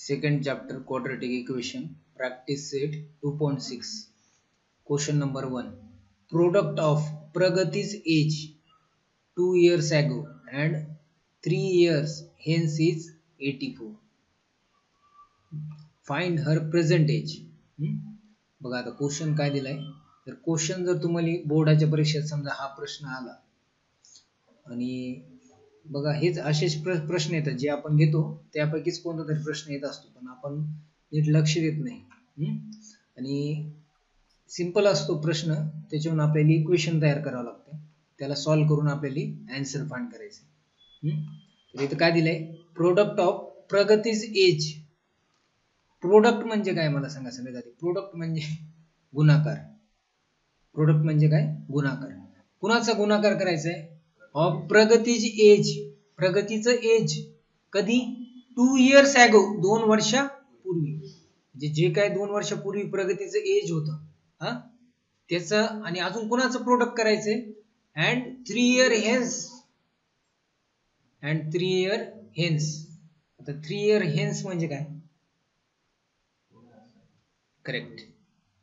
Second chapter quadratic equation practice set 2.6 question number 1 product of Pragati's age 2 years ago and 3 years hence is 84 find her present age बघा आता question काय दिलाय तर question जर तुम्हाला बोर्डाच्या परीक्षेत समजा हा प्रश्न आला आणि बघा हेच असेच प्रश्न येतात जे आपण घेतो त्यापैकीच कोणता तरी प्रश्न येत असतो पण आपण नीट लक्ष देत नाही आणि सिंपल असतो प्रश्न त्याच्यावरून आपल्याला इक्वेशन तयार करावं लागतं त्याला सॉल्व्ह करून आपल्याला आन्सर फाइंड करायचं तर इथं काय दिलंय प्रोडक्ट ऑफ प्रगतीज एज प्रोडक्ट म्हणजे काय मला सांगा सगळ्यात आधी प्रोडक्ट म्हणजे गुणाकार प्रोडक्ट म्हणजे काय गुणाकार कुणाचा गुणाकार करायचा आहे ऑफ प्रगतीची एज प्रगतीचं एज कधी 2 years ago 2 वर्षापूर्वी जे काय 2 वर्षापूर्वी प्रगतीचं एज होतं हा त्याचं आणि अजून कुणाचं प्रोडक्ट करायचंय and 3 year hence and 3 year hence आता 3 year hence म्हणजे काय करेक्ट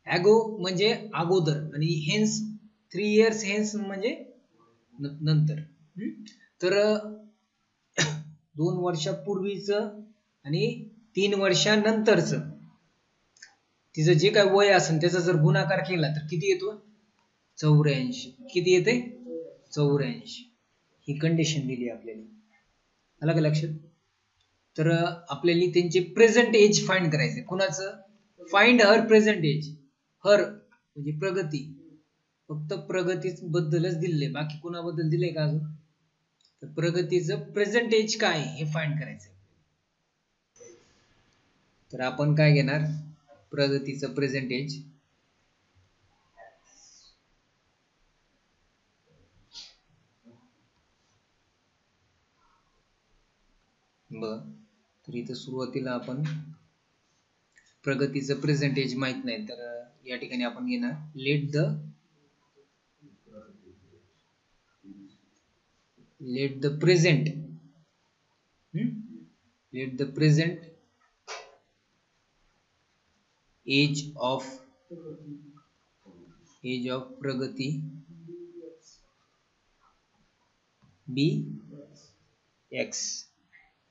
ॲगो म्हणजे अगोदर आणि हेन्स 3 years hence म्हणजे नंतर तर 2 वर्षापूर्वीचं आणि 3 वर्षानंतरचं तिचं जे काय वय असेल त्याचा जर गुणाकार केला तर किती येतो 84 किती येते 84 ही कंडिशन दिली आपल्याला आलं का लक्षात तर आपल्याला त्यांचे प्रेझेंट एज फाइंड करायचे कुणाचं फाइंड हर प्रेझेंट एज हर म्हणजे प्रगती फक्त प्रगती बद्दलच दिले बाकी कुणाबद्दल दिले का अजून तर प्रगतीचं प्रेझेंट एज काय हे फाइंड करायचं तर आपण काय घेणार प्रगतीचं प्रेझेंट एज बर तर इथं सुरुवातीला आपण प्रगतीचं प्रेझेंट एज माहित नाही तर या ठिकाणी आपण घेणार let the present age of Pragati be x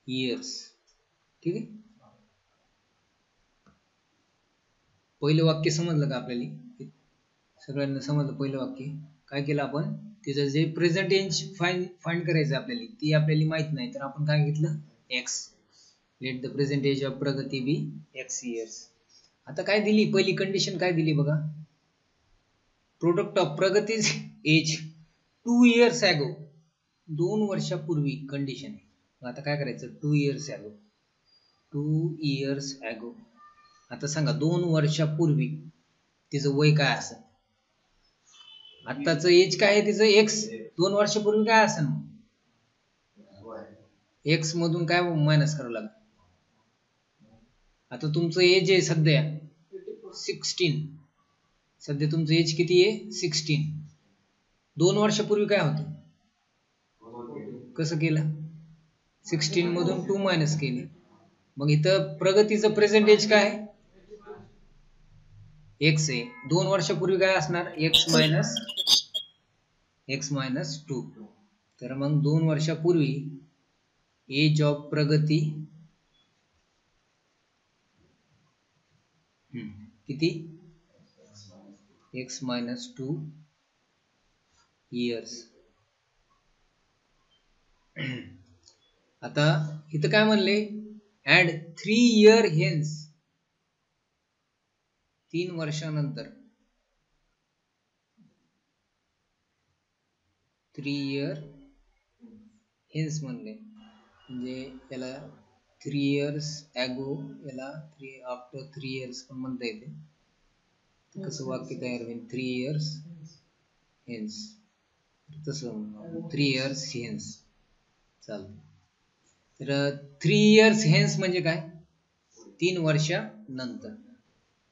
years ठीक आहे पहिलं वाक्य समजलं का आपल्याला सगळ्यांना समजलं पहिलं वाक्य काय केलं आपण तिचं जे प्रेझेंट एज फाइंड करायचं आपल्याला ती आपल्याला माहित नाही तर आपण काय घेतलं X let the present age of Pragati be x years आता काय दिली पहिली कंडिशन काय दिली बघा प्रोडक्ट ऑफ प्रगतीज एज 2 years ago 2 वर्षापूर्वी कंडिशन आहे आता काय करायचं 2 years ago आता सांगा 2 वर्षापूर्वी तिचं वय काय असेल आत्ताचं एज काय आहे तिचं एक्स 2 वर्षापूर्वी काय असेल एक्स मधून काय मायनस करावं लागेल आता तुमचं एज आहे सध्या 16 सध्या तुमचं एज किती आहे 16 2 वर्षापूर्वी काय होतं कसं केलं 16 मधून 2 मायनस केले मग इथं प्रगतीचं प्रेझेंट एज काय आहे एक्स आहे 2 वर्षापूर्वी काय असणार एक्स मायनस 2 तर मग 2 वर्षापूर्वी एज ऑफ प्रगती किती एक्स मायनस 2 इयर्स आता इथं काय म्हणले ऍड 3 year hence 3 वर्षानंतर 3 year hence म्हणले म्हणजे याला 3 years ago याला after 3 years पण म्हणता येते कसं वाक्य तयार होईल 3 years hence तसं 3 years hence चालतं तर 3 years hence म्हणजे काय 3 वर्षानंतर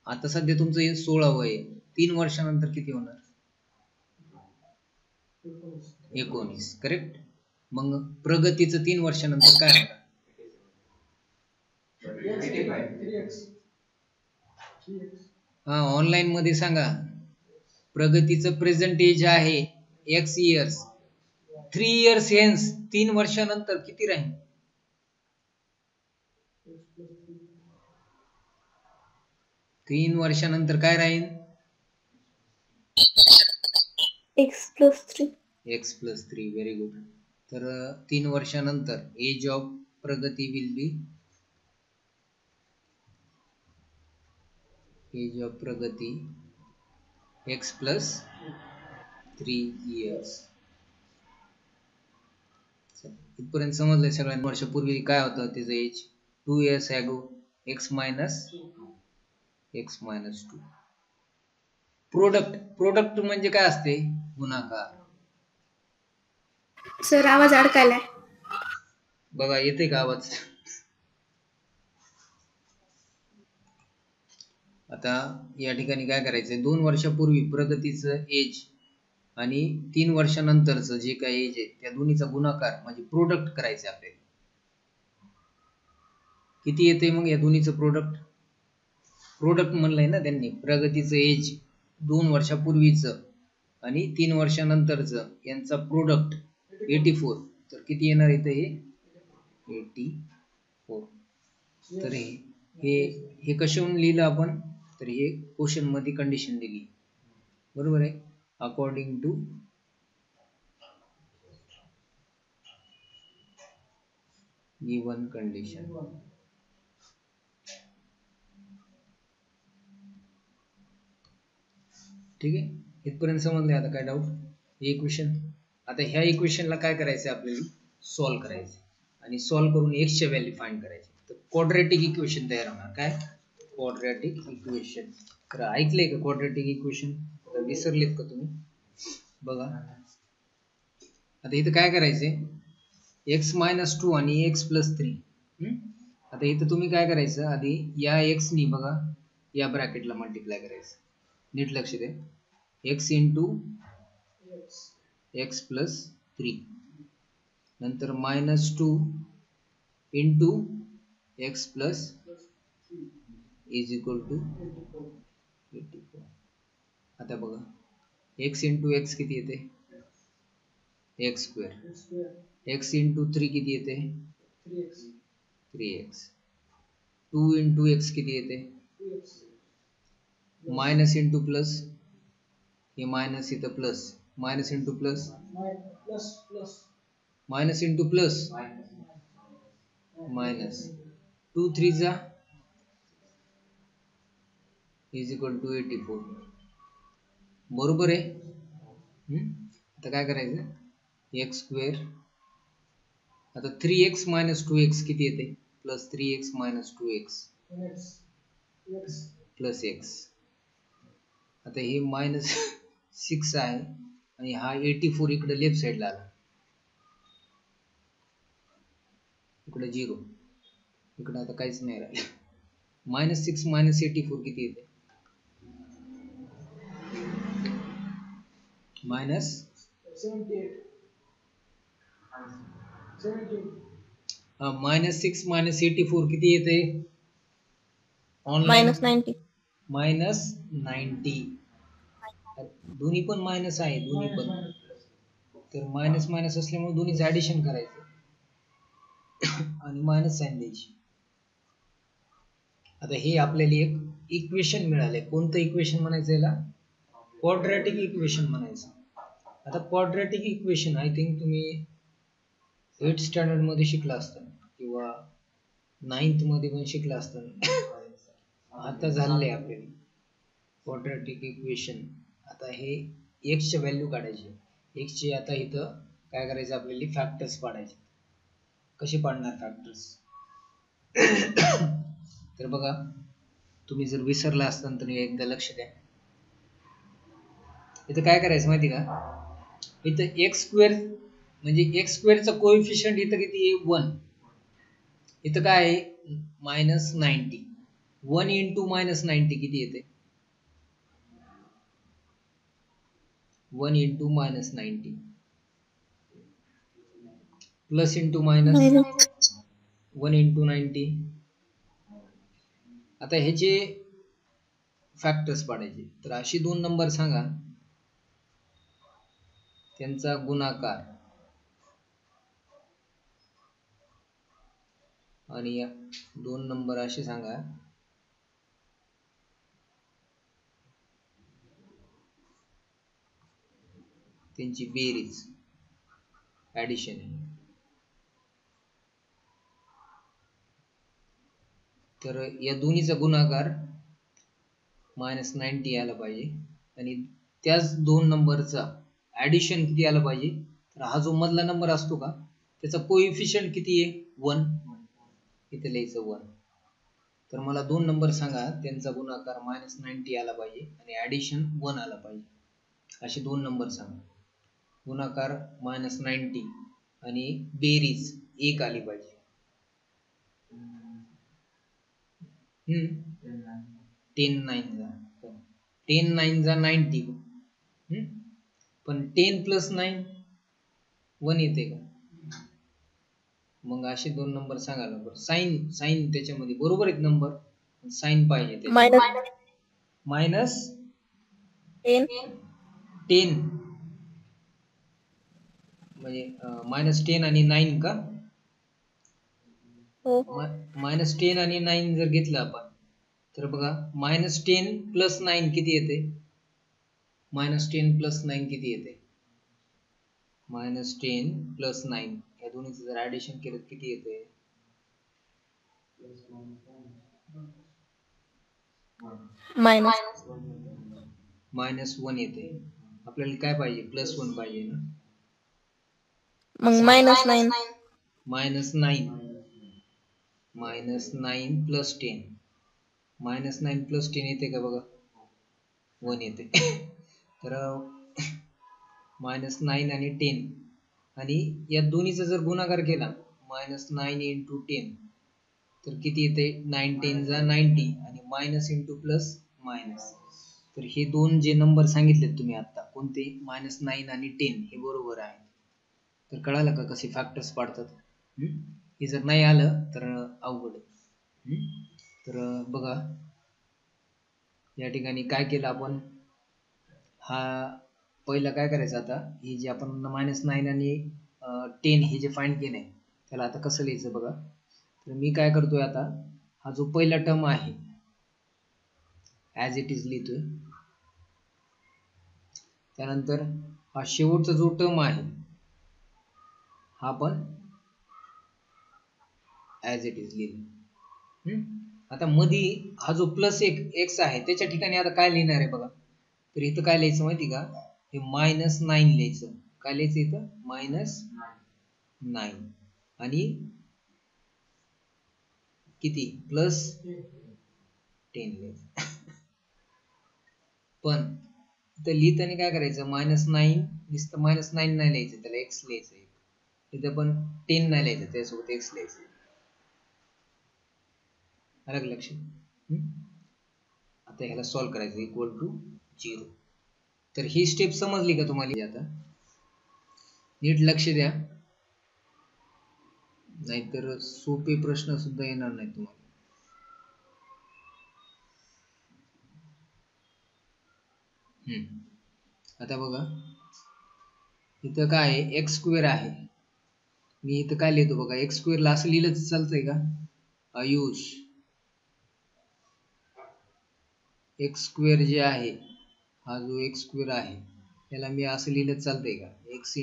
आता सध्या तुमचं 16 वय 3 वर्षानंतर किती होणार 19 करेक्ट मग प्रगतीचं 3 वर्षानंतर काय होणार हा ऑनलाईन मध्ये सांगा. प्रगतीचं प्रेझेंट एज आहे एक्स इयर्स. 3 इयर्स हेन्स, 3 वर्षानंतर किती राहील? तीन वर्षानंतर काय राहील? x+3. x+3. Very good. तर 3 वर्षानंतर एज ऑफ प्रगती विल बी, एज ऑफ प्रगती x+3 इयर्स. इथपर्यंत समजलंय सगळ्यांना? वर्षापूर्वी काय होतं त्याचं age? 2 years ago x minus 2. Product म्हणजे काय असते? गुणाकार. सर आवाज अडकायलाय. बघा येते का आवाज? आता या ठिकाणी काय करायचंय? 2 वर्षापूर्वी प्रगतीचं एज आणि 3 वर्षानंतरचं जे काही एज आहे त्या दोन्हीचा गुणाकार म्हणजे प्रोडक्ट करायचं आपल्याला. किती येते मग या दोन्हीचं प्रोडक्ट म्हणलंय ना त्यांनी. प्रगतीचं एज 2 वर्षापूर्वीचं आणि 3 वर्षानंतरचं यांचा प्रोडक्ट 84. तर किती येणार इथे? हे 84. तर हे कशावरून लिहिलं आपण? तर हे क्वेश्चन मध्ये कंडिशन दिली, बरोबर आहे. According to given condition. ठीक आहे, इथपर्यंत समजले? आता काय डाऊट? हे इक्वेशन, आता ह्या इक्वेशनला काय करायचं आपल्याला? सॉल्व्ह करायचं आणि सॉल्व्ह करून x च्या व्हॅल्यू फाइंड करायची. तर क्वाड्रॅटिक इक्वेशन तयार होणार. काय? Quadratic equation. तर ऐकलंय का क्वाड्रॅटिक इक्वेशन? तर विसरलेत का तुम्ही? बघा आता इथं काय करायचंय? x-2 आणि x+3. आता इथं तुम्ही काय करायचं? आधी या x नी बघा या ब्रॅकेटला मल्टिप्लाय करायचं. नीट लक्ष द्या. x इंटू x+3 नंतर -2 into x+ is equal to 84. आता बघा x इंटू x किती येते? x². x इंटू 3 किती येते? 3x. 2 इंटू x किती येते? मायनस इंटू प्लस, हे मायनस इथं plus, minus into plus, minus into plus, minus 2 3 जा इज इक्वल टू 84. बरोबर आहे. आता काय करायचं? x². आता 3x मायनस 2x किती येते? Plus 3x minus 2x plus x. आता हे -6 आहे आणि हा 84 इकडे लेफ्ट साइडला आला, इकडे 0, इकडे आता काहीच नाही राहिलं. -6 मायनस 84 किती येते? -6 मायनस 84 किती येते? ऑनलाइन -90. दोन्ही पण मायनस आहे, दोन्ही पण. तर मायनस मायनस असल्यामुळे दोन्हीचं ऍडिशन करायचं आणि मायनस साइन द्यायची. आता हे आपल्याला एक इक्वेशन मिळाले. कोणतं इक्वेशन म्हणायचं याला? क्वाड्रॅटिक इक्वेशन म्हणायचं. आता क्वाड्रॅटिक इक्वेशन आय थिंक तुम्ही 8th स्टँडर्ड मध्ये शिकला असता किंवा 9th मध्ये पण शिकला असता. आता झाले आपल्याला क्वाड्रॅटिक इक्वेशन. आता हे x च्या व्हॅल्यू काढायची. x ची आता इथं काय करायचं आपल्याला? फॅक्टर्स पाडायचे. कसे पाडणार फॅक्टर्स? तर बघा तुम्ही जर विसरला असता तर एकदा लक्ष द्या. इथं काय करायचं माहिती का? इथं x² म्हणजे x² चा कोएफिशियंट इथं किती आहे? 1. इथं काय आहे? -90. 1 इंटू -90 किती येते? 1 into -90 plus into minus 1 into 90 आता ह्याचे फॅक्टर्स पाडायचे. तर अशी दोन नंबर सांगा त्यांचा गुणाकार आणि दोन नंबर असे सांगा त्यांची बेरीज ऍडिशन. तर या दोन्हीचा गुणाकार -90 आला पाहिजे आणि त्याच दोन नंबरचा ऍडिशन किती आलं पाहिजे. तर हा जो मधला नंबर असतो का त्याचा कोइफिशियंट किती आहे 1. इथे लिहायचं 1. तर मला दोन नंबर सांगा त्यांचा गुणाकार -90 आला पाहिजे आणि ऍडिशन 1 आला पाहिजे. असे दोन नंबर सांगा. गुणाकार -90 आणि बेरीज 1 आली पाहिजे. 10 9 जा 90. पण 10 + 9 1 येते का. मग असे दोन नंबर सांगायला बरं. साइन त्याच्यामध्ये बरोबर एक नंबर साइन पाहिजे. -10 म्हणजे -10 आणि 9 का. -10 आणि 9 जर घेतलं आपण तर बघा -10 + 9 किती येते. -10 + 9 किती येते. -10 + 9 या दोन्हीचं जर ऍडिशन केलं किती येते. -1 येते. आपल्याला काय पाहिजे +1 पाहिजे ना. मग -9 -9 -9 + 10 -9 + 10 येते का बघा 1 येते. तर -9 आणि 10 आणि या दोन्हीचा जर गुणाकार केला -9 × 10 तर किती येते. 9 10 जा 90 आणि मायनस इंटू प्लस मायनस. तर हे दोन जे नंबर सांगितलेत तुम्ही आता कोणते -9 आणि 10 हे बरोबर आहे. तर कळालं का कसे फॅक्टर्स पाडतात. हे जर नाही आलं तर अवघड. तर बघा या ठिकाणी काय केलं आपण. हा पहिला काय करायचं आता हे जे आपण -9 आणि 10 हे जे फाइंड केलंय त्याला आता कसं लिहायचं बघा. तर मी काय करतोय आता हा जो पहिला टर्म आहे ॲज इट इज लिहितोय. त्यानंतर हा शेवटचा जो टर्म आहे हा पण ॲज इट इज लिहिला. आता मध्ये हा जो +1 आहे त्याच्या ठिकाणी आता काय लिहिणार आहे बघा. तर इथं काय लिहायचं माहिती का हे -9 लिहायचं. काय लिहायचं इथं -9 आणि किती +10 लिहायचं. पण इथं लिहिताना काय करायचं -9 नुसतं -9 नाही लिहायचं त्याला x लिहायचं. इथं पण 10 नाही लिहायचं त्यासोबत x लिहायचं. अलग लक्षात. आता ह्याला सॉल्व्ह करायचं =0. तर ही स्टेप समजली का तुम्हाला. आता नीट लक्ष द्या नाहीतर सोपे प्रश्न सुद्धा येणार नाही तुम्हाला. आता बघा इथं काय आहे x² आहे. मी इथं काय लिहितो बघा x² ला असं लिहिलं तर चालतंय का. आयुष x² जे आहे हा जो x² आहे त्याला मी असं लिहिलं चालतंय का x ×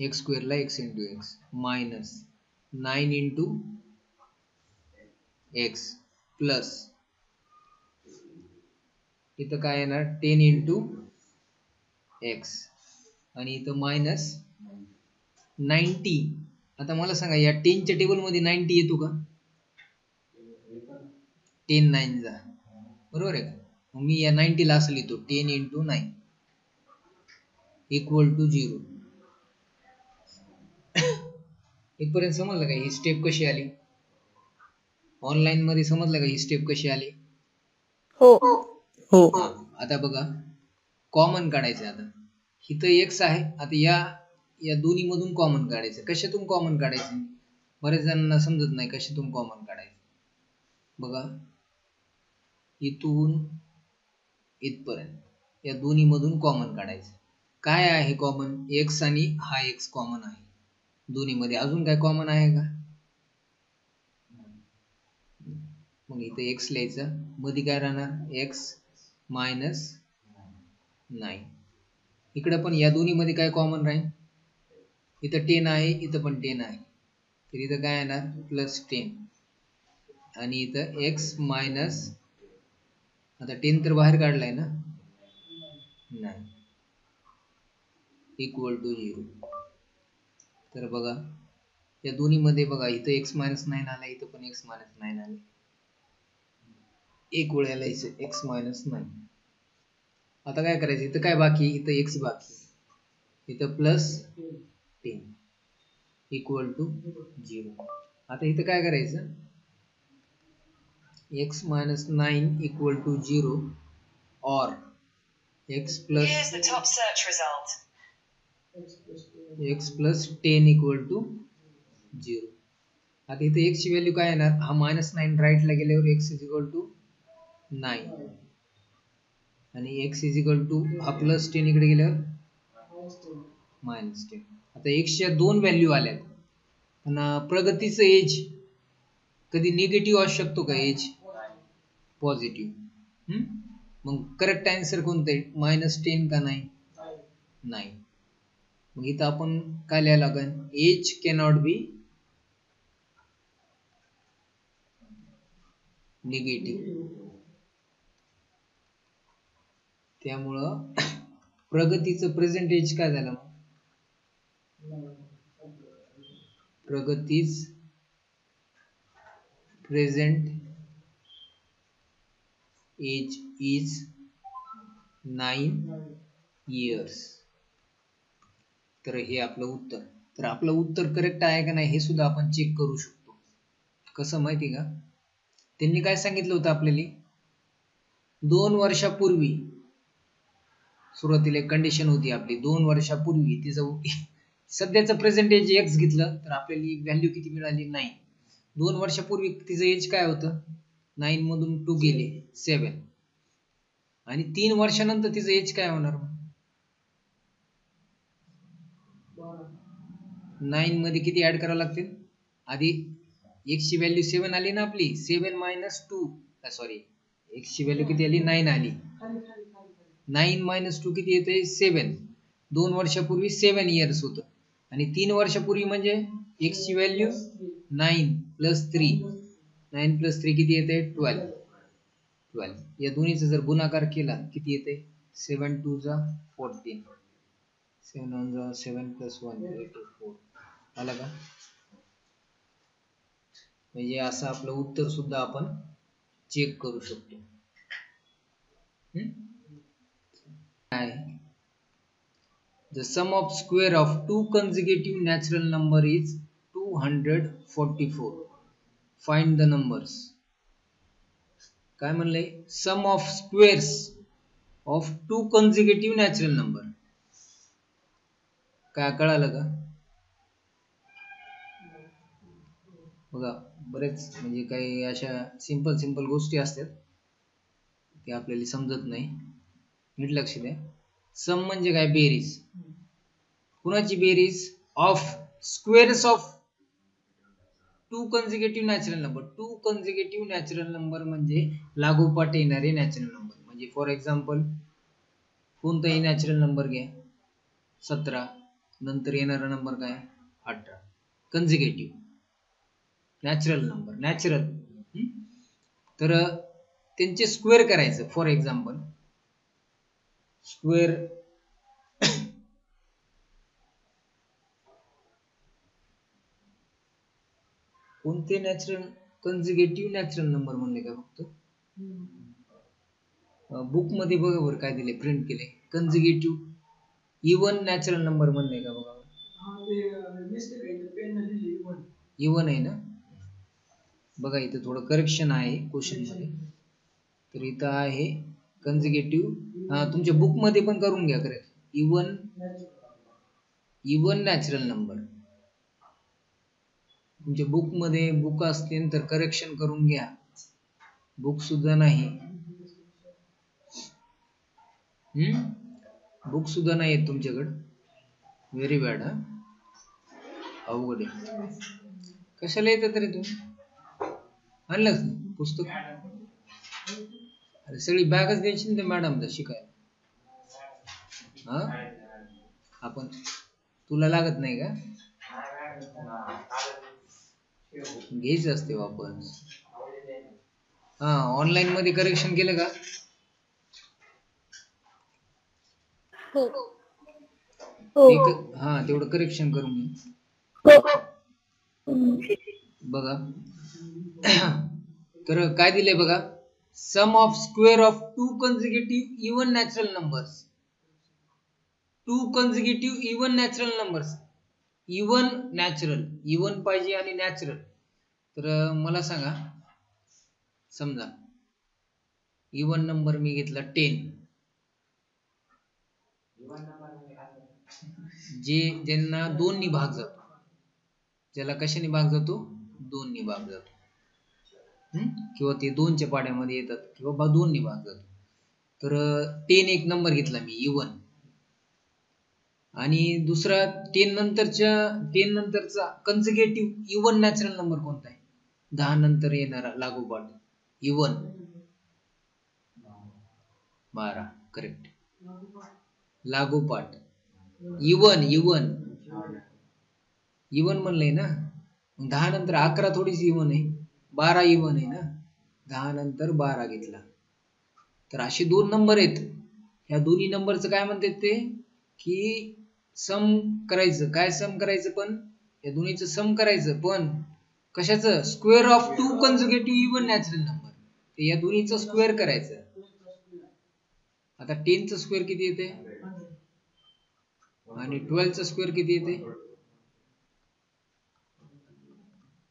x² ला x × x -9 × x प्लस इथं काय येणार 10 × x आणि इथं -90. आता मला सांगा या 10 च्या टेबल मध्ये 90 येतो का. 10 9 जा बरोबर आहे का. मग मी या 90 ला असं लिहितो 10 × 9 = 0. इथपर्यंत समजलं का ही स्टेप कशी आली. ऑनलाईन मध्ये समजलं का ही स्टेप कशी आली. हो. आता बघा कॉमन काढायचं. आता इथं x आहे. आता या दोन्ही मधून कॉमन काढायचं. कशातून कॉमन काढायचं बरेच जणांना समजत नाही कशातून कॉमन काढायचं. बघा इथून इथपर्यंत या दोन्ही मधून कॉमन काढायचं. काय आहे कॉमन? x आणि हा x कॉमन आहे दोन्ही मध्ये. अजून काय कॉमन आहे का? मग इथं x लिहायचं, मध्ये काय राहणार? x minus 9. इकडे पण या दोन्ही मध्ये काय कॉमन राहील? इथं 10 आहे, इथं पण 10 आहे, तर इथं काय येणार? प्लस 10. आणि इथं x मायनस, आता 10 तर बाहेर काढलाय ना, नाही, इक्वल टू 0. तर बघा या दोन्ही मध्ये बघा इथं x मायनस 9 आला, इथं पण x मायनस 9 आले. एक वेळेला लिहायचं x मायनस 9. आता काय करायचं? इथं काय बाकी? इथं x बाकी, इथं प्लस 10 इक्वल टू 0. आता इथं काय करायचं? x minus 9 equal to 0 or x plus Here's the top search result. x plus 10 equal to 0. आता इथे x ची व्हॅल्यू काय येणार? हा मायनस 9 राईटला गेल्यावर x इज इक्वल टू 9 आणि x इज इक्वल टू हा प्लस 10 इकडे गेल्यावर मायनस 10. आता x च्या दोन व्हॅल्यू आल्यात, पण प्रगतीचं एज कधी निगेटिव्ह असू शकतो का? Age positive. मग करेक्ट आन्सर कोणतं आहे? मायनस 10 का 9? नाही. मग इथं आपण काय लिहायला लागेल? Age cannot be negative. त्यामुळं प्रगतीचं प्रेझेंट एज काय झालं? प्रगतीच प्रेझेंट एज इज 9 years. तर हे आपलं उत्तर. तर आपलं उत्तर करेक्ट आहे का नाही हे सुद्धा आपण चेक करू शकतो. कसं माहिती का? त्यांनी काय सांगितलं होतं आपल्याला? 2 वर्षापूर्वी सुरुवातीला कंडिशन होती आपली, 2 वर्षापूर्वी तिचं सध्याचं प्रेझेंट एज x घेतलं तर आपल्याला व्हॅल्यू किती मिळाली? 9. 2 वर्षापूर्वी तिचं एज काय होतं? 9 मधून 2 गेले 7. आणि 3 वर्षानंतर तिचं एज काय होणार? 9 मध्ये किती ऍड करावं लागतील? आधी x ची व्हॅल्यू 7 आली ना आपली, 7 मायनस 2, सॉरी x ची व्हॅल्यू किती आली? 9 आली. 9 मायनस 2 किती येते? 7. 2 वर्षापूर्वी 7 इयर्स होतं आणि 3 वर्षापूर्वी म्हणजे x ची व्हॅल्यू 9 प्लस 3. 9 प्लस 3 किती येते? 12. या दोन्हीचा जर गुणाकार केला किती येते? 7 2 जा 14. 7 1 जा 7 प्लस 1 4. आला का? म्हणजे असं आपलं उत्तर सुद्धा आपण चेक करू शकतो. काय? The sum of square of two consecutive natural number is 244. Find the numbers. काय म्हणलंय? Sum of squares of two consecutive natural number. काय कळालं का? बघा बरेच म्हणजे काही अशा सिंपल गोष्टी असतात ते आपल्याला समजत नाही. नीट लक्ष द्या. सम म्हणजे काय? बेरीज. कुणाची बेरीज? Of squares of two consecutive natural number. Two consecutive natural number म्हणजे लागोपाठ येणारे नॅचरल नंबर. म्हणजे फॉर एक्झाम्पल कोणताही नॅचरल नंबर घ्या, 17 नंतर येणारा नंबर काय? 18. Consecutive natural number, natural. तर त्यांचे स्क्वेअर करायचं. फॉर एक्झाम्पल स्क्वेअर कोणते नॅचरल? कन्सिक्युटिव्ह नॅचरल नंबर म्हणले का फक्त? बुक मध्ये बघा बरं काय दिले, प्रिंट केले. कन्सिक्युटिव्ह इवन नॅचरल नंबर म्हणले का बघा. इवन आहे ना? बघा इथं थोडं करेक्शन आहे क्वेश्चन मध्ये. तर इथं आहे कन्सिक्युटिव्ह. तुमच्या बुक मध्ये पण करून घ्या करेक्ट. Even natural number. तुमच्या बुक मध्ये बुक असतील तर करेक्शन करून घ्या. बुक सुद्धा नाही. बुक सुद्धा नाही आहेत तुमच्याकडे. Very bad. अवघड आहे. कशाला येतात रे तुम्ही? आणलंच ना पुस्तक? अरे सगळी बॅगच द्यायची ना मॅडमला शिकायला. हा आपण तुला लागत नाही का? घ्यायचं असते वापस. हा ऑनलाईन मध्ये करेक्शन केलं का? हा तेवढं करेक्शन करून घे. बघा तर काय दिलंय बघा. Sum of square of two consecutive even natural numbers. Two consecutive even natural numbers. Even natural, even पाहिजे आणि नॅचरल. तर मला सांगा, समजा इव्हन नंबर मी घेतला 10. ज्यांना 2 ने भाग जातो. ज्याला कशाने भाग जातो? 2 ने भाग जातो. किंवा ते 2च्या पाड्यामध्ये येतात किंवा 2 ने भाग जातो. तर 10 एक नंबर घेतला मी इव्हन. आणि दुसरा 10 नंतरचा कन्झिक्युटिव्ह इव्हन नॅचरल नंबर कोणता आहे? 10 नंतर येणारा लागोपाठ इव्हन 12. करेक्ट. लागोपाठ इव्हन म्हणलंय ना. 10 नंतर 11 थोडीच इव्हन आहे. 12 इव्हन आहे ना. 10 नंतर 12 घेतला. तर असे 2 नंबर आहेत. ह्या दोन्ही नंबरचं काय म्हणतात ते? की सम करायचं. काय सम करायचं? पण या दोन्हीचं सम करायचं. पण कशाचं? Square of two consecutive even natural number. ते या दोन्हीचं स्क्वेअर करायचं. आता 10 चं स्क्वेअर किती येते? आणि 12 चं स्क्वेअर किती येते?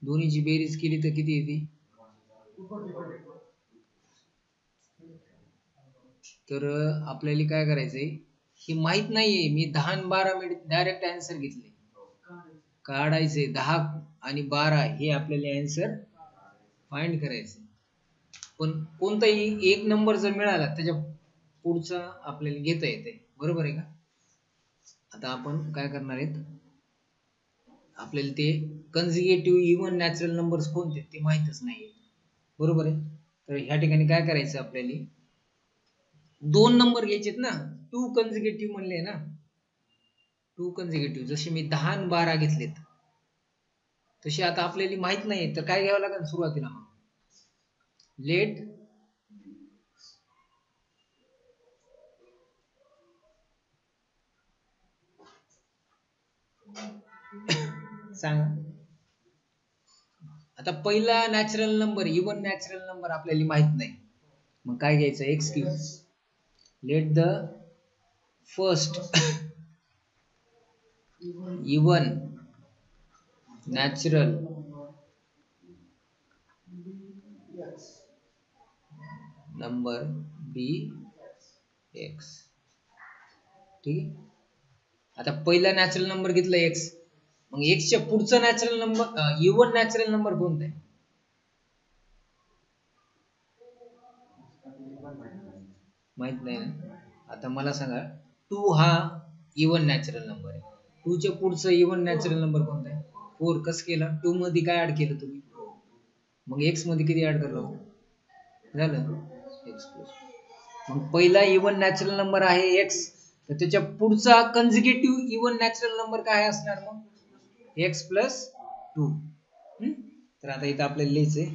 दोन्हीची बेरीज केली तर किती येते? तर आपल्याला काय करायचंय? हे माहित नाहीये. मी 10 आणि 12 मिनिट डायरेक्ट आन्सर घेतले. काढायचे 10 आणि 12 हे आपल्याला आन्सर फाइंड करायचे. पण कोणताही एक नंबर जर मिळाला त्याच्या पुढचा आपल्याला घेता येते. बरोबर आहे का? आता आपण काय करणार आहेत? आपल्याला ते कन्झिक्युटिव्ह इव्हन नॅचरल नंबर्स कोणते ते माहितच नाहीये. बरोबर आहे? तर ह्या ठिकाणी काय करायचं आपल्याला? 2 नंबर घ्यायचेत ना. टू कन्झिक्युटिव्ह म्हणले ना. टू कन्झिक्युटिव्ह जसे मी 10 आणि 12 घेतलेत. तसे आता आपल्याला माहित नाही तर काय घ्यावं लागेल सुरुवातीला? मग लेट सांगा. आता पहिला natural number even natural number आपल्याला माहित नाही. मग काय घ्यायचं? X cube. Let the first even natural number be x. ठीक आहे. आता पहिला नॅचरल नंबर घेतला एक्स. मग एक्सच्या पुढचा natural number even natural number कोणता आहे? माहित नाही ना. आता मला सांगा 2 हा इव्हन नॅचरल नंबर आहे. 2 च्या पुढचा इव्हन नॅचरल नंबर कोणता आहे? 4. कसं केलं? 2 मध्ये काय ऍड केलं तुम्ही? मग एक्स मध्ये किती ऍड करलो? झालं एक्स प्लस. मग पहिला इव्हन नॅचरल नंबर आहे एक्स. तर त्याच्या पुढचा कन्झिक्युटिव्ह इव्हन नॅचरल नंबर काय असणार? मग एक्स प्लस 2. तर आता इथं आपल्याला लिहायचंय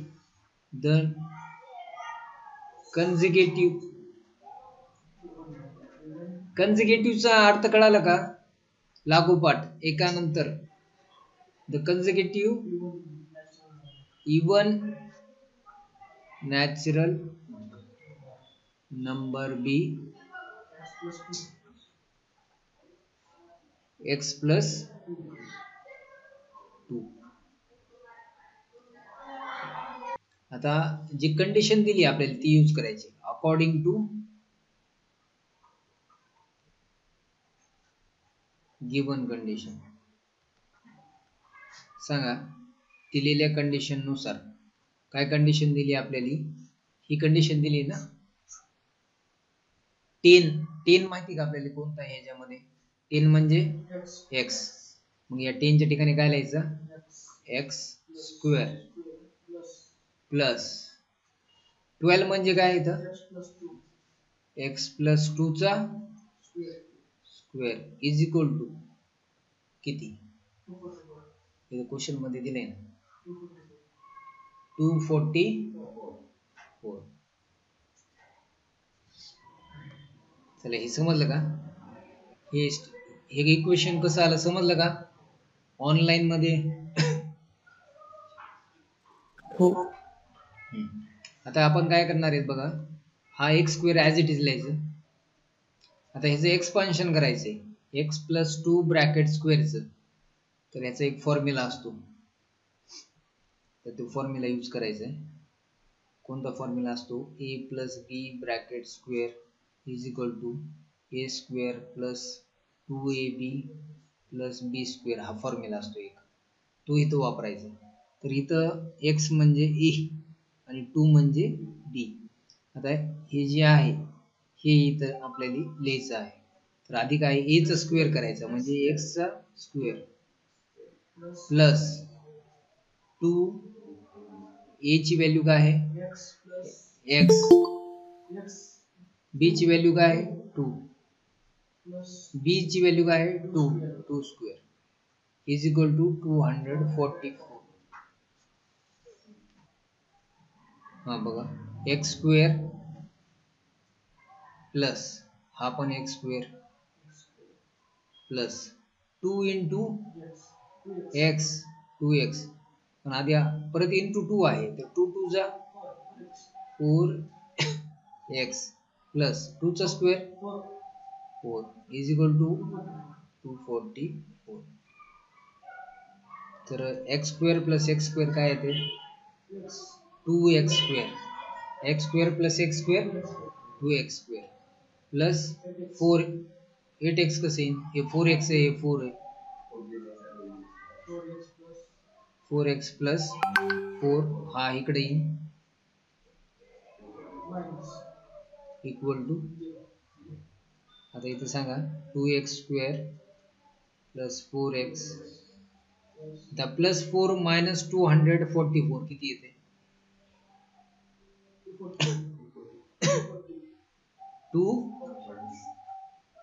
द कन्झिक्युटिव्हचा अर्थ कळाला का? लागोपाठ एकानंतर. The consecutive even natural number be x plus 2. आता जी कंडिशन दिली आपल्याला ती यूज करायची. According to given condition. सांगा दिलेल्या कंडिशन नुसार काय कंडिशन दिली आपल्याला, ही कंडिशन दिली ना 10 माहिती का आपल्याला कोणता आहे याच्यामध्ये, 10 म्हणजे x, मग या 10 च्या ठिकाणी काय लिहायचं x स्क्वेअर प्लस 12 म्हणजे काय इथं x प्लस 2 चा स्क्वेअर इज इक्वल टू किती, हे क्वेश्चन मध्ये दिले ना 244. चला हे समजलं का, हे इक्वेशन कसं आलं समजलं का ऑनलाइन मध्ये. हो. आता आपण काय करणार आहेत बघा, हा x square as it is लिहायचं. आता ह्याचं एक्सपान्शन करायचंय एक्स प्लस 2 ब्रॅकेट स्क्वेअरचं, तर ह्याचा एक फॉर्म्युला असतो, तर तो फॉर्म्युला यूज करायचा आहे. कोणता फॉर्म्युला असतो, A plus B bracket square is equal to A square plus 2ab plus B square, हा फॉर्म्युला असतो एक, तो इथं वापरायचा. तर इथं x म्हणजे ए आणि 2 म्हणजे b. आता हे जे आहे हे इथं आपल्याला लिहायचं आहे, तर आधी काय a चा स्क्वेअर करायचा म्हणजे x चा स्क्वेअर प्लस 2 a ची व्हॅल्यू काय आहे x, b ची व्हॅल्यू काय आहे 2, b ची व्हॅल्यू काय आहे 2 स्क्वेअर इज इक्वल टू 244. हा बघा x स्क्वेअर प्लस हा पण x square plus 2 into x 2x, पण आधी परत इंटू 2 आहे, तर 2 2 जा 4x प्लस 2 चा स्क्वेअर 4 इज इक्वल टू 244. तर x square plus x square काय येते 2x square, x square plus x square 2x square plus 4 8x कसं येईल, हे 4x आहे, हे 4 आहे, 4x प्लस 4 हा इकडे येईल इक्वल टू, आता इथे सांगा 2x स्क्वेअर प्लस 4x, आता प्लस 4 मायनस 244 किती येते 2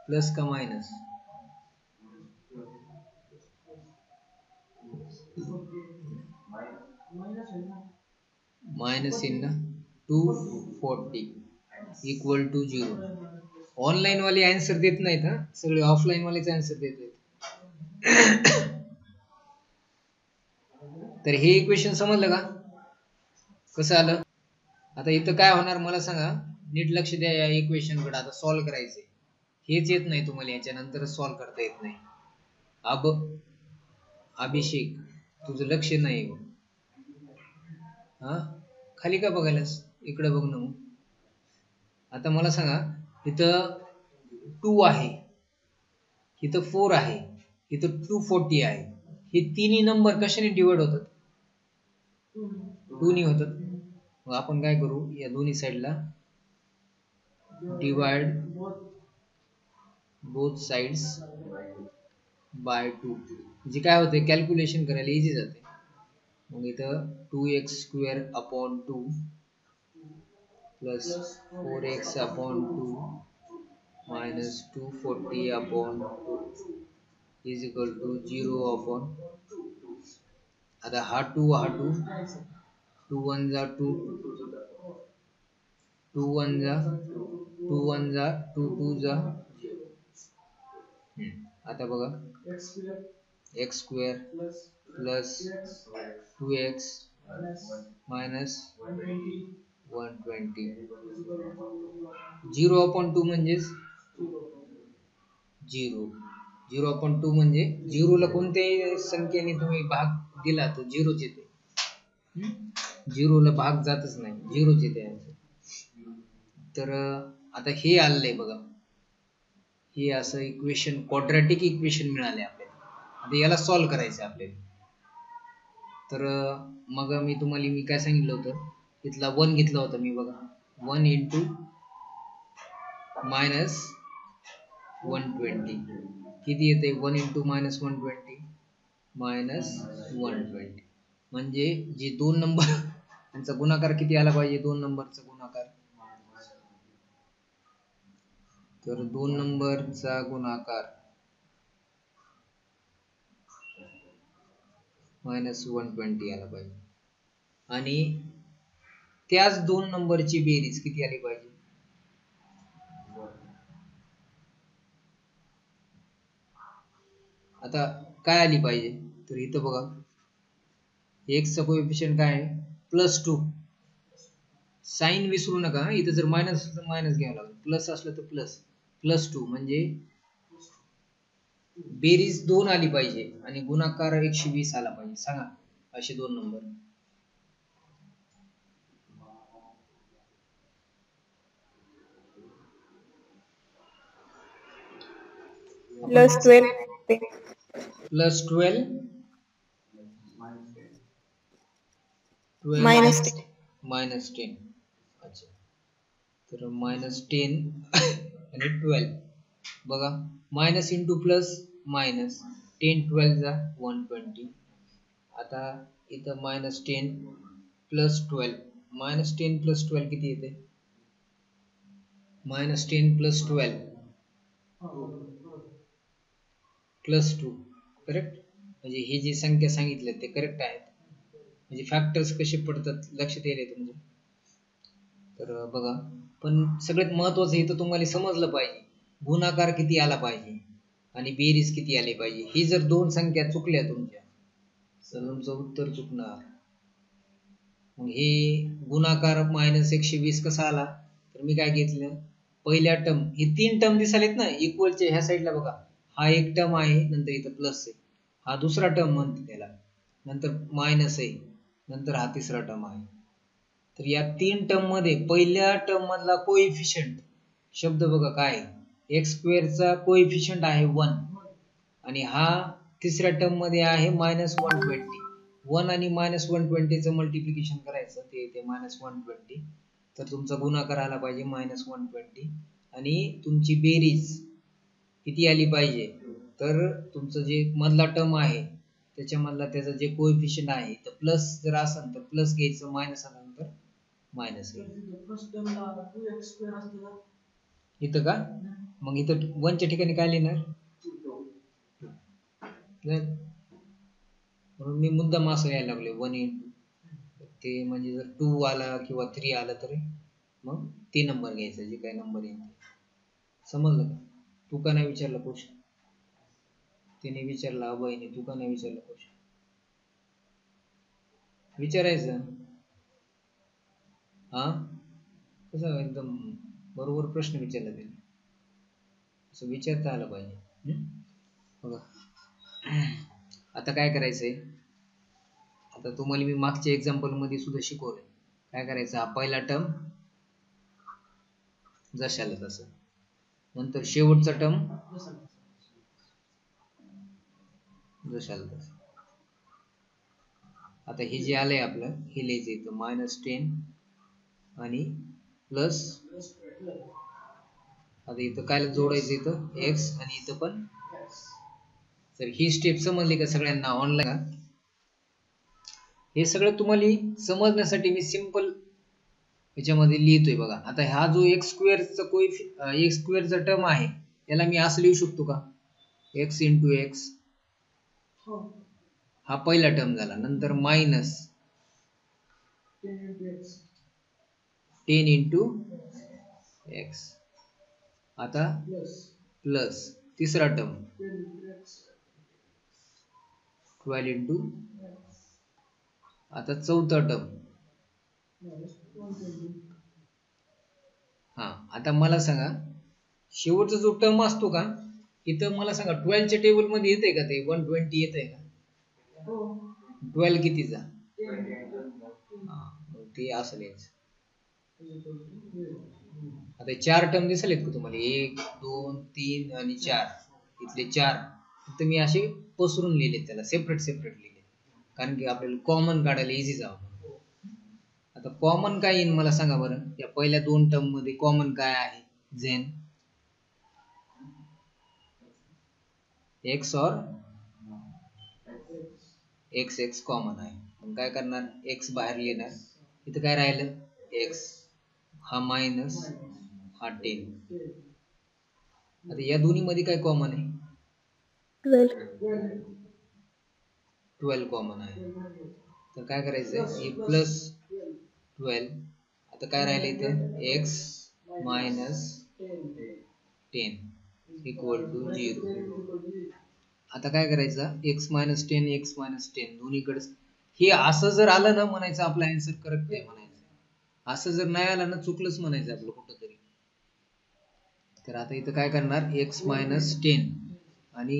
प्लस का मायनस, मायनस इन ना 240 इक्वल टू 0. ऑनलाइन वाले आन्सर देत नाहीत हा, सगळे ऑफलाइन वालेच आन्सर देतात. तर हे इक्वेशन समजलं का कसं आलं. आता इथं काय होणार मला सांगा, नीट लक्ष द्या या इक्वेशन कडे. आता सॉल्व्ह करायचंय, हेच येत नाही तुम्हाला, याच्यानंतर सॉल्व्ह करता येत नाही. अभिषेक तुझं लक्ष नाही हा, खाली का बघायलास, इकडे बघ ना. आता मला सांगा इथं 2 आहे, इथं 4 आहे, इथं 240 आहे, हे तिन्ही नंबर कशाने डिवाइड होतात 2 ने होतात. मग आपण काय करू, या दोन्ही साइडला डिवाइड बोथ साइड्स बाय 2, म्हणजे काय होते कॅल्क्युलेशन करायला इझी जाते. मग इथं 2x square upon 2 plus 4x upon 2 minus 240 upon 2 is equal to 0 upon, आता हा 2 2 1 जा 2 2 1 जा 2 1 जा 2 2 जा 0. आता बघा x square plus 2x minus 120 0 upon 2 म्हणजेच 0 अपॉन 2 म्हणजे 0 ला कोणत्याही संख्येने तुम्ही भाग दिला तर 0च येते, 0 ला भाग जातच नाही, 0च येते. तर आता हे आलंय बघा, हे असं इक्वेशन क्वाड्रॅटिक इक्वेशन मिळाले आपल्याला. आता याला सॉल्व्ह करायचं आपल्याला. तर मग मी काय सांगितलं होतं, इथला 1 घेतला होता मी बघा, 1 इंटू मायनस 120 किती येते, 1 इंटू मायनस 120 मायनस 120, म्हणजे जे 2 नंबर यांचा गुणाकार किती आला पाहिजे, 2 नंबरचा गुणाकार, तर 2 नंबरचा गुणाकार मायनस 120 आला पाहिजे, आणि त्याच 2 नंबरची बेरीज किती आली पाहिजे, आता काय आली पाहिजे, तर इथं बघा x चा कोएफिशियंट काय आहे, +2, साइन विसरू नका, इथं जर मायनस असलं तर मायनस घ्यावं लागेल, प्लस असलं तर प्लस, +2 म्हणजे बेरीज 2 आली पाहिजे आणि गुणाकार 120 आला पाहिजे, सांगा असे 2 नंबर. +12 +12 -10 -10, अच्छा, तर -10 आणि 12 बघा, मायनस इंटू प्लस मायनस, 10 12 जा 120, आता इथं -10 + 12, -10 + 12 किती येते, -10 + 12 +2, करेक्ट, म्हणजे ही जी संख्या सांगितल्या ते करेक्ट आहेत, म्हणजे फॅक्टर्स कसे पडतात लक्षात येईल तुमच्या. तर बघा, पण सगळ्यात महत्वाचं इथं तुम्हाला समजलं पाहिजे, गुणाकार किती आला पाहिजे आणि बेरीज किती आली पाहिजे. ही जर 2 संख्या चुकल्या तुमच्या तर तुमचं उत्तर चुकणार. मग हे गुणाकार -120 कसा आला, तर मी काय घेतलं, पहिल्या टर्म, हे 3 टर्म दिसालेत ना इक्वलचे, ह्या साईडला बघा, हा एक टर्म आहे, नंतर इथं प्लस आहे, हा दुसरा टर्म म्हणते त्याला, नंतर मायनस आहे, नंतर हा तिसरा टर्म आहे. तर या 3 टर्म मध्ये पहिल्या टर्म मधला कोएफिशियंट शब्द बघा काय, x² चा कोएफिशियंट आहे 1, आणि हा तिसऱ्या टर्म मध्ये आहे -120. 1 आणि -120 चं मल्टिप्लिकेशन करायचं, ते येते -120, तर तुमचा गुणाकार आला पाहिजे -120, आणि तुमची बेरीज किती आली पाहिजे, तर तुमचं जे मधला टर्म आहे त्याच्यामधला त्याचा जे कोएफिशियंट आहे, तर प्लस जर असेल तर प्लस घ्यायचं, मायनस आल्यानंतर मायनस घ्यायचं. इथं का, मग इथं 1 च्या ठिकाणी काय लिहिणार, म्हणून मी मुद्दाम असं यायला लागले 1 इंटू, ते म्हणजे जर 2 आला किंवा 3 आला तरी मग ते नंबर घ्यायचा, जे काय नंबर येईल. समजलं का, तू का नाही विचारलं क्वेश्चन, तिने विचारला अभयने, तू का नाही विचारलं क्वेश्चन, विचारायचं, हा कसं एकदम बरोबर प्रश्न विचारला त्याने, असं विचारता आलं पाहिजे. बघा आता काय करायचंय, आता तुम्हाला मी मागच्या एक्झाम्पल मध्ये सुद्धा शिकवलंय, काय करायचं, हा पहिला टर्म जशाला तसं, नंतर शेवटचा टर्म जशाला तसं. आता हे जे आलंय आपलं, हे लिहायचं इथं -10 आणि प्लस, आता इथं काय जोडायचं, इथं x आणि इथं पण. तर ही स्टेप समजली का सगळ्यांना ऑनलाईन, हे सगळं तुम्हाला समजण्यासाठी मी सिंपल याच्यामध्ये लिहितोय बघा. आता हा जो x² चा x² चा टर्म आहे याला मी असं लिहू शकतो का, x इंटू x, हा पहिला टर्म झाला, नंतर मायनस 10 इंटू x, आता प्लस तिसरा टर्म 12 इंटू, आता चौथा टर्म, हा. आता मला सांगा, शेवटचा जो टर्म असतो का, इथं मला सांगा 12 च्या टेबल मध्ये येते का ते 120 येते का, 12 कितीचा, ते असं लिहायचं. आता 4 टर्म दिसलेत का तुम्हाला, 1 2 3 आणि 4, इथले 4 तर मी असे पसरून लिहिले, त्याला सेपरेट लिहिले, कारण की आपल्याला कॉमन काढायला इझी जावं. आता कॉमन काय येईल मला सांगा बरं, या पहिल्या दोन टर्म मध्ये कॉमन काय आहे? झेन एक्स और एक्स एक्स कॉमन आहे. मग काय करणार, एक्स बाहेर लिहिणार, इथं काय राहिलं एक्स, हा मायनस हा 10. आता या दोन्ही मध्ये काय कॉमन आहे? 12 कॉमन आहे. तर काय करायचं, हे प्लस 12, आता काय राहिलं इथे एक्स मायनस 10 इक्वल टू 0. आता काय करायचं, एक्स मायनस 10 एक्स मायनस 10 दोन्हीकडे हे असं जर आलं ना म्हणायचं आपला आन्सर करेक्ट आहे म्हणायचं. असं जर नाही आलं ना चुकलंच म्हणायचं आपलं कुठंतरी. तर आता इथं काय करणार, एक्स मायनस 10 आणि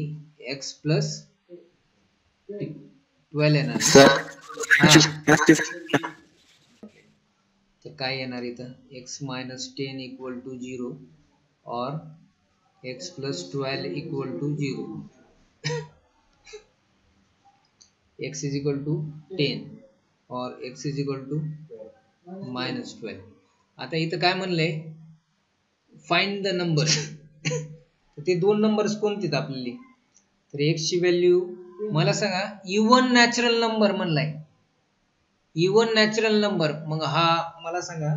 एक्स प्लस 12 येणार. तर काय येणार इथं, एक्स मायनस 10 इक्वल टू 0 और x plus 12 equal to 0. x is equal to 10 और x is equal to minus 12. आता इथं काय म्हणलंय, फाइंड द नंबर. ते दोन नंबर्स कोणते आपल्याला, तर x ची व्हॅल्यू मला सांगा, इवन नॅचरल नंबर म्हणलाय, इवन नॅचरल नंबर. मग हा मला सांगा,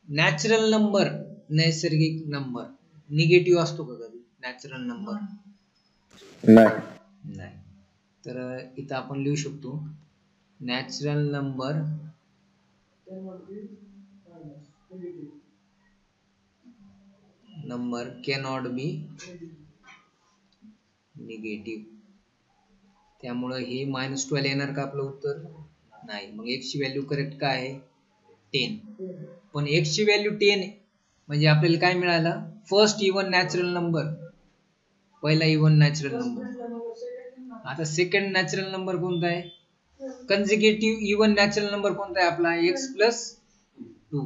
नॅचरल नंबर नैसर्गिक नंबर निगेटिव्ह असतो का कधी नॅचरल नंबर? नाही. तर इथं आपण लिहू शकतो natural number cannot be negative. त्यामुळे हे -12 येणार का आपलं उत्तर? नाही. मग x ची व्हॅल्यू करेक्ट काय आहे? 10. पण x ची व्हॅल्यू 10 म्हणजे आपल्याला काय मिळालं, फर्स्ट इवन नॅचरल नंबर, पहिला इवन नॅचरल नंबर. आता सेकंड नॅचरल नंबर कोणता आहे? कंसेक्युटिव्ह इवन नॅचरल नंबर कोणता आहे आपला? x plus 2.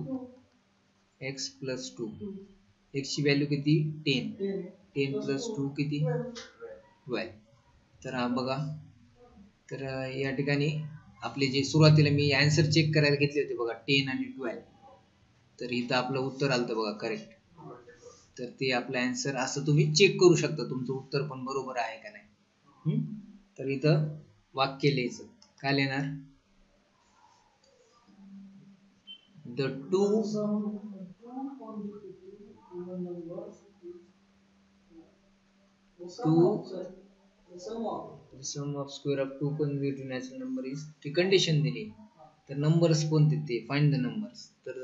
x plus 2. x ची व्हॅल्यू किती? 10. 10 प्लस 2 किती? 12. तर हा बघा, तर या ठिकाणी आपले जे सुरुवातीला मी आन्सर चेक करायला घेतले होते बघा 10 आणि 12, तर इथं आपलं उत्तर आलं बघा करेक्ट. तर ते आपलं आन्सर असं तुम्ही चेक करू शकता तुमचं उत्तर पण बरोबर आहे का नाही. तर इथं वाक्य लिहायचं, काय लिहिणार, the two the sum of square of two consecutive natural number is, ती कंडिशन दिली. तर नंबर्स कोणते ते फाइंड द नंबर्स. तर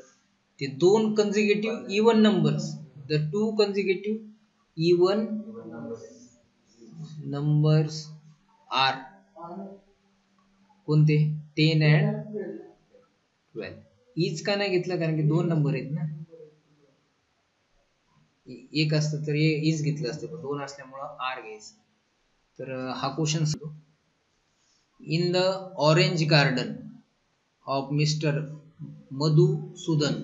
ते दोन consecutive even numbers, the two consecutive even numbers are कोणते? 10 and 12. इज का नाही घेतलं, कारण की दोन नंबर आहेत ना, एक असतं तर इज घेतलं असतं, पण दोन असल्यामुळं आर घ्यायचं. तर हा क्वेश्चन सांगतो, in the orange garden of mister Madhusudan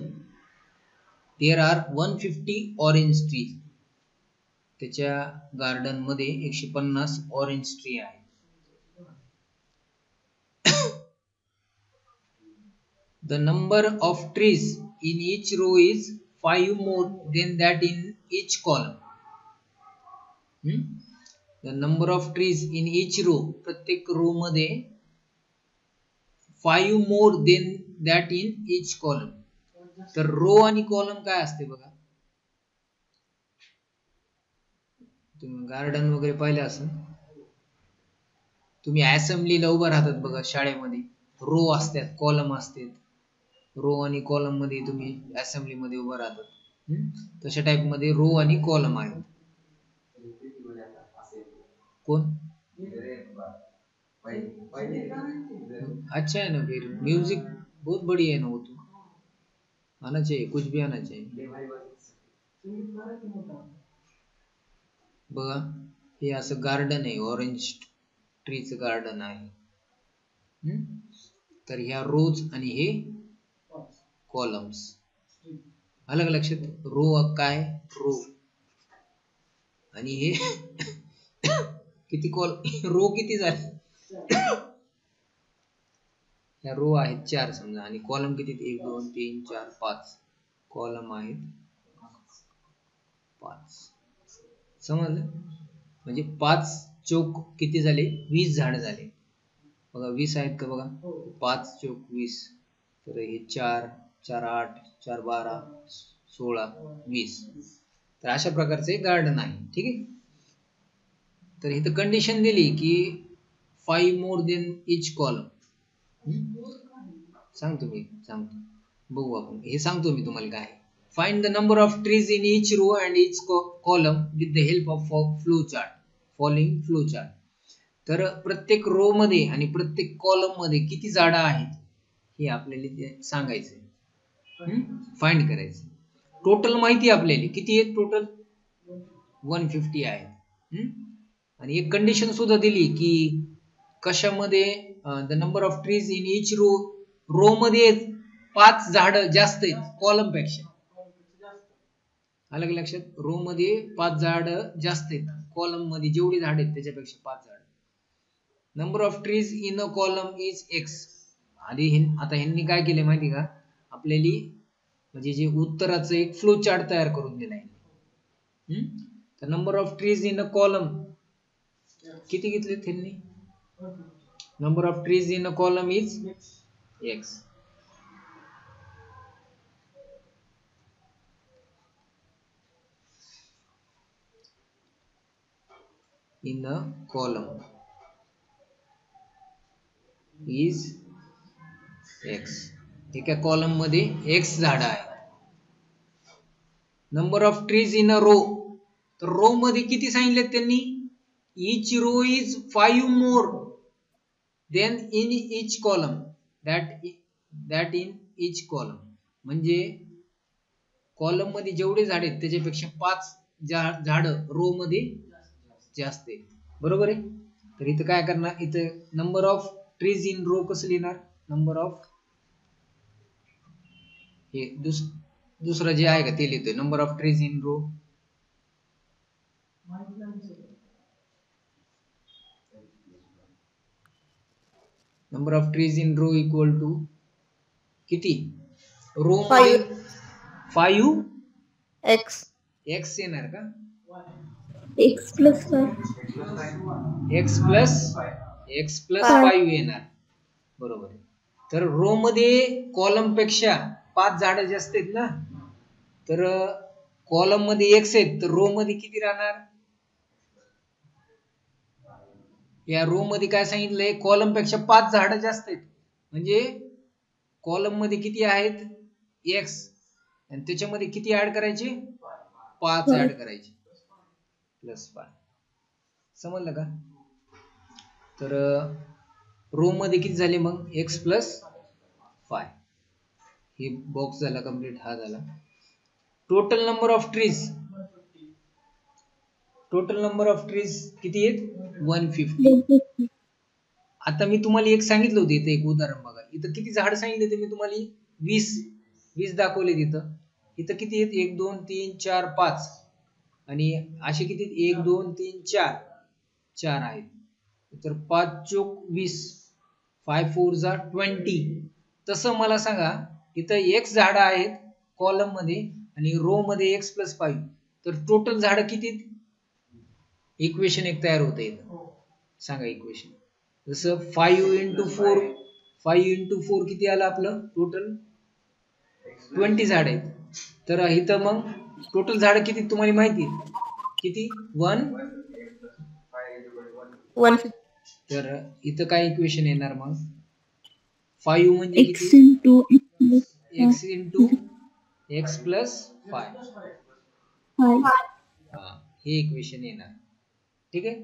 there are 150 orange tree. त्याच्या गार्डन मध्ये 150 ऑरेंज ट्री आहे. The number of trees in each row is 5 more than that in each column. The number of trees in each row, प्रत्येक row मध्ये 5 more than that in each column. तर row आणि column काय असते बघा, तुम्ही garden वगैरे पाहिले असेल, तुम्ही असेंब्लीला उभं राहतात बघा शाळेमध्ये, रो असतात कॉलम असतात, रो आणि कॉलम मध्ये तुम्ही असेंब्ली मध्ये उभं राहतात, तशा टाइप मध्ये रो आणि कॉलम आहे. कोण? अच्छा है ना, फिर म्यूजिक बहुत बढ़िया है ना, वो तो आना चाहिए, कुछ भी आना चाहिए. बघा, हे असं गार्डन आहे, ऑरेंज ट्रीचं गार्डन आहे. तर ह्या रोज आणि हे कॉलम्स, अलग लक्षात. रो काय, रो, आणि हे किती रो किती झाले, ह्या रो आहेत 4 समजा आणि कॉलम किती 1 2 3 4 5 कॉलम आहेत 5 समजलं. म्हणजे 5 चौक किती झाले 20 झाड झाले बघा 20 आहेत का बघा 5 चौक 20 तर हे 4 4 8 4 12 16 20 तर अशा प्रकारचे गार्डन आहे. ठीक आहे. तर इथं कंडिशन दिली की 5 मोर देन इच कॉलम. सांगतो बघू आपण हे सांगतो मी तुम्हाला काय. Find the number of trees in each row and each column with the help of flow chart following flow chart. तर प्रत्येक रो मध्ये आणि प्रत्येक कॉलम मध्ये किती झाडं आहेत हे आपल्याला सांगायचंय. फाइंड करायचं. टोटल माहिती आपल्याला किती आहेत टोटल 150 आहेत. आणि एक कंडिशन सुद्धा दिली की कशामध्ये the number of trees in each row मध्ये 5 झाडं जास्त आहेत कॉलम पेक्षा. अलग लक्षात रो मध्ये 5 झाडं जास्त आहेत कॉलम मध्ये जेवढी झाड आहेत त्याच्यापेक्षा 5 झाड. Number of trees in a column is x. आधी आता ह्यांनी काय केले माहिती का आपल्याला म्हणजे जे उत्तराचं एक फ्लो चार्ट तयार करून दिलाय. तर number of trees in a column किती घेतले त्यांनी number of trees in a column is x. In a column is x. एका कॉलम मध्ये एक्स झाड आहे. Number of trees in a row तर रो मध्ये किती सांगितले त्यांनी each row is 5 more than in each column that in each column. म्हणजे कॉलम मध्ये जेवढे झाड आहेत त्याच्यापेक्षा 5 झाड रो मध्ये जास्त आहेत. बरोबर आहे. तर इथं काय करणार इथं number of trees in row कसं लिहिणार नंबर ऑफ हे दुसरं जे आहे का ते लिहितोय number of trees in row. Number of trees in row equal to किती रो मध्ये 5 एक्स एक्स येणार का एक्स प्लस एक्स प्लस 5 येणार. बरोबर आहे. तर रो मध्ये कॉलम पेक्षा 5 झाडं जास्त आहेत ना तर कॉलम मध्ये एक्स आहेत तर रो मध्ये किती राहणार. या रो मध्ये काय सांगितलंय कॉलम पेक्षा 5 झाडं जास्त आहेत म्हणजे कॉलम मध्ये किती आहेत एक्स आणि त्याच्यामध्ये किती ऍड करायचे 5 ऍड करायचे प्लस 5. समजलं का. तर रो मध्ये किती झाले मग एक्स प्लस 5. हे बॉक्स झाला कंप्लीट. हा झाला. टोटल नंबर ऑफ ट्रीज किती आहेत 150. आता मी तुम्हाला एक सांगितलं होतं इथं एक उदाहरण बघा इथं किती झाड सांगितले ते मी तुम्हाला 20 दाखवले तिथं. इथं किती आहेत 1 2 3 4 5 आणि असे किती 1 2 3 4 आहेत. तर 5 चोक 20 5 4 जा 20. तसं मला सांगा इथं x झाडं आहेत कॉलम मध्ये आणि रो मध्ये x प्लस 5 तर टोटल झाडं किती. इक्वेशन एक तयार होते सांगा इक्वेशन. जसं 5 into 4 किती आलं आपलं टोटल 20 झाड आहेत. तर इथं मग टोटल झाड किती तुम्हाला माहिती किती 150. तर इथं काय इक्वेशन येणार मग 5 म्हणजे किती x into x plus 5 हे इक्वेशन येणार. ठीक आहे.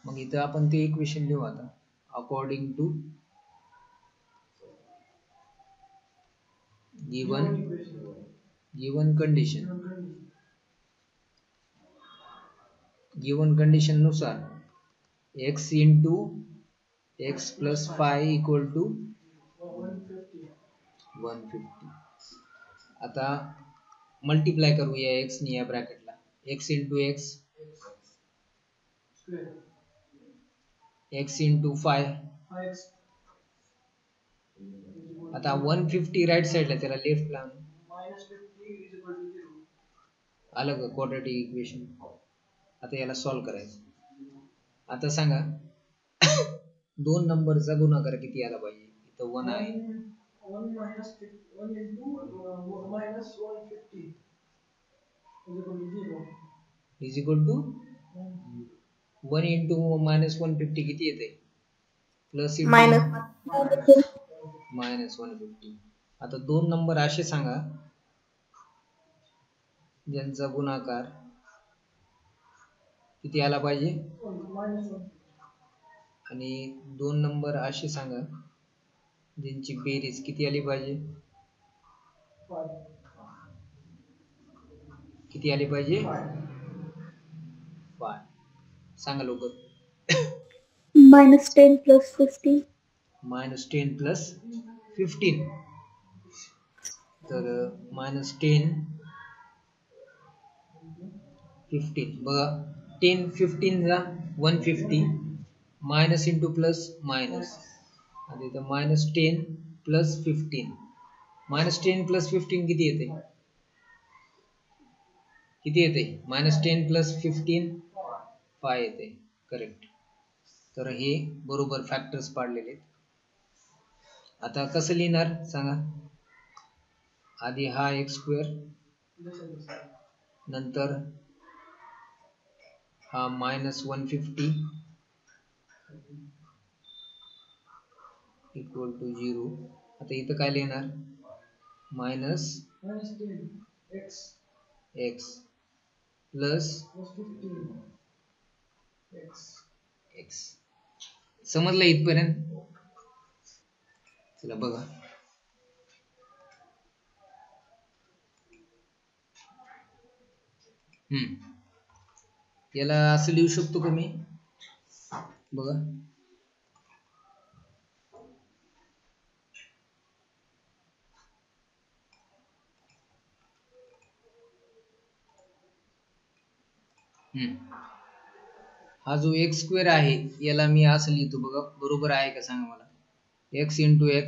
मग इथं आपण ते इक्वेशन लिहू आता अकॉर्डिंग टू गिवन कंडिशन नुसार x into x plus 5 equal to 150. आता मल्टिप्लाय करूया x ने या ब्रॅकेटला x into x x into 5. आता 150 राईट साइडला, त्याला लेफ्टला आलं का क्वाड्रॅटिक इक्वेशन. आता याला सॉल्व्ह करायचं. आता सांगा दोन नंबरचा गुणाकार किती आला पाहिजे. इथं 1 आहे. 1 minus 1 into minus 150 is equal to 1 into minus 150 किती येते. Plus minus 150. आता दोन नंबर असे सांगा ज्यांचा गुणाकार किती आला पाहिजे. आणि दोन नंबर असे सांगा ज्यांची बेरीज किती आली पाहिजे. किती आली पाहिजे. 5. सांगा लवकर. -10 plus 15. -10 plus 15. तर -10 15 बघा. 10 15 जा 150. Minus into plus minus. आणि इथं -10 plus 15. -10 plus 15 किती येते. किती येते. -10 plus 15 5 येते. करेक्ट. तर हे बरोबर फॅक्टर्स पाडलेले आहेत. आता कसं लिहिणार सांगा. आधी हा x² नंतर हा -150 इक्वल टू 0. आता इथं काय लिहिणार. Minus x plus 15 x. समजलं इथपर्यंत. चला बघा. याला असं लिहू शकतो का मी. बघा हा जो x² आहे याला मी असं लिहितो बघा. बरोबर आहे का सांगा मला. x into x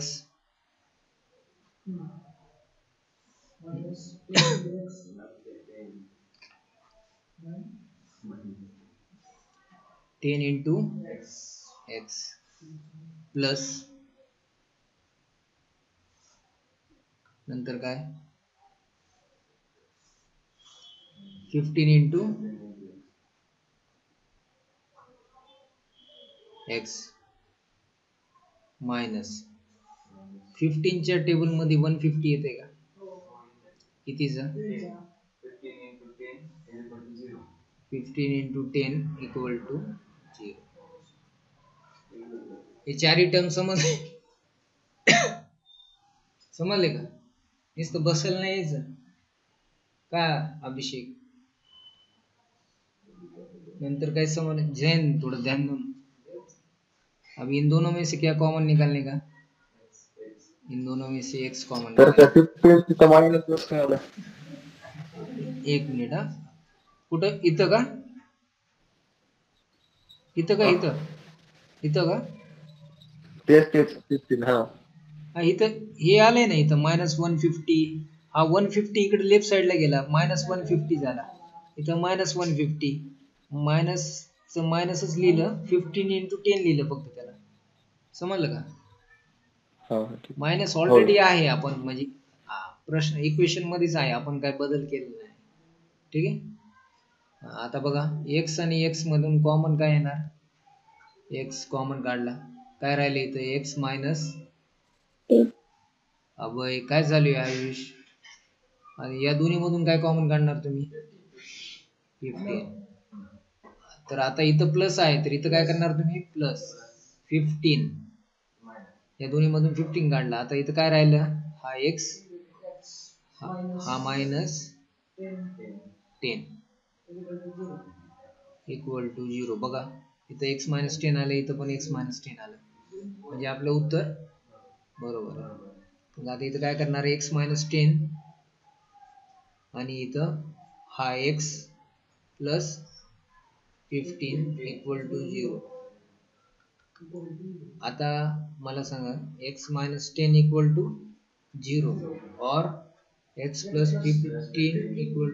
10 into x plus नंतर काय 15 इंटू x मायनस 15 च्या टेबल मध्ये 150 येते का. कितीचा 15 इंटू 10 इक्वल टू 0. हे चारही टर्म समजले. समजले का. नुसतं बसायला नाही यायचं का अभिषेक. नंतर काय समज जैन थोड़ा ध्यान दो. अब इन दोनों में से क्या कॉमन निकालने का. इन दोनों में से x कॉमन. एक मिनिट हा. कुठं इथं का. इथं का इथं. इथं का. हा इथं हे आलंय ना. इथं -150. हा 150 इकडे लेफ्ट साइडला गेला. -150 झाला. इथं -150 मायनसच लिहिलं. 15 इंटू 10 लिहिलं फक्त त्याला. समजलं का. मायनस ऑलरेडी आहे. आपण म्हणजे प्रश्न इक्वेशन मध्येच आहे. आपण काय बदल केलेला नाही. ठीक आहे. आता बघा x आणि x मधून कॉमन काय येणार. x कॉमन काढला. काय राहिले इथं x मायनस. अबे काय झालं आयुष. आणि या दोन्ही मधून काय कॉमन काढणार तुम्ही 15. तर आता इथं प्लस आहे तर इथं काय करणार तुम्ही प्लस 15. या दोन्ही मधून 15 काढला. आता इथं काय राहिलं. हा x हा मायनस 10 इक्वल टू 0. बघा इथं x मायनस 10 आलं. इथं पण x मायनस 10 आलं. म्हणजे आपलं उत्तर बरोबर आहे. आता इथं काय करणार x मायनस 10 आणि इथं हा x प्लस 15 इक्वल टू 0. आता मला सांगा x मायनस 10 इक्वल टू 0 और x प्लस 15 इक्वल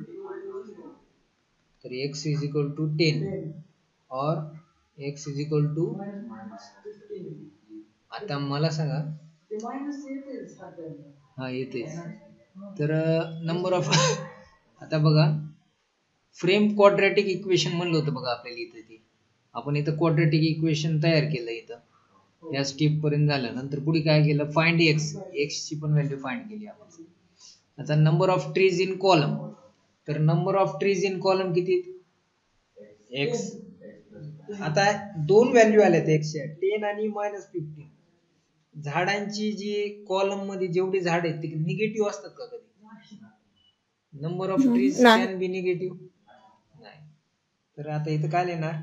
तर x इज इक्वल टू 10 और x इज इक्वल टू आता मला सांगा हा येतेच तर नंबर ऑफ आता बघा फ्रेम क्वाड्रॅटिक इक्वेशन म्हणलं होतं बघा आपल्याला इथं ते आपण इथं क्वाड्रॅटिक इक्वेशन तयार केलं इथं या स्टेप पर्यंत झालं नंतर पुढे काय केलं फाइंड x ची पण व्हॅल्यू फाइंड केली आपण आता number of trees in column तर number of trees in column किती x आता दोन व्हॅल्यू आल्यात x च्या 10 आणि -15 झाडांची जी कॉलम मध्ये जेवढी झाड आहेत ते निगेटिव्ह असतात का कधी नंबर ऑफ ट्रीज नाही. कॅन बी निगेटिव्ह नाही तर आता इथं काय लिहिणार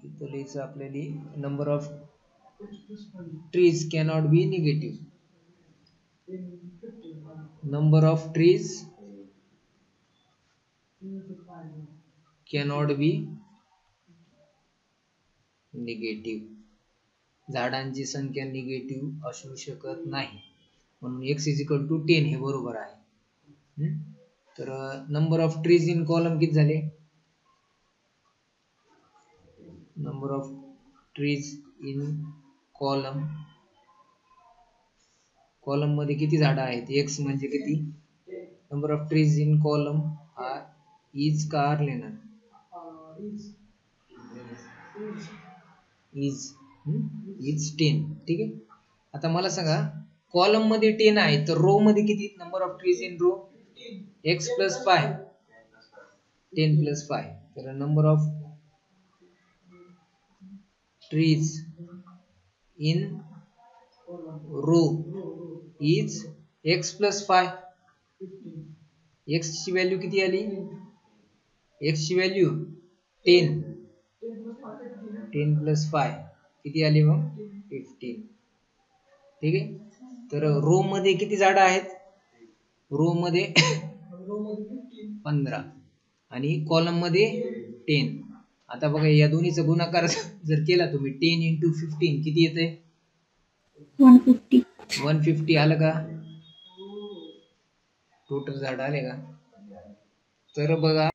इथं लिहायचं आपल्याला number of trees cannot be negative number of trees cannot be negative झाडांची संख्या निगेटिव्ह असू शकत नाही म्हणून x is equal to 10 हे बरोबर आहे तर number of trees in column किती झाले number of trees in column column मध्ये किती झाडं आहेत x म्हणजे किती number of trees in column हा इज का आर लेणार इज 10 ठीक आहे आता मला सांगा कॉलम मध्ये 10 आहे तर रो मध्ये किती number of trees in row x plus 5 10 plus 5 तर number of trees in row is x plus 5 x ची व्हॅल्यू किती आली x ची व्हॅल्यू 10 10 प्लस 5 किती आली मग 15 ठीक आहे तर रो मध्ये किती झाडं आहेत रो मध्ये 15 आणि कॉलम मध्ये 10 आता बघा या दोन्हीचा गुणाकार जर केला तुम्ही 10 into 15 किती येते 150. 150 आलं का टोटल झाड आले का तर बघा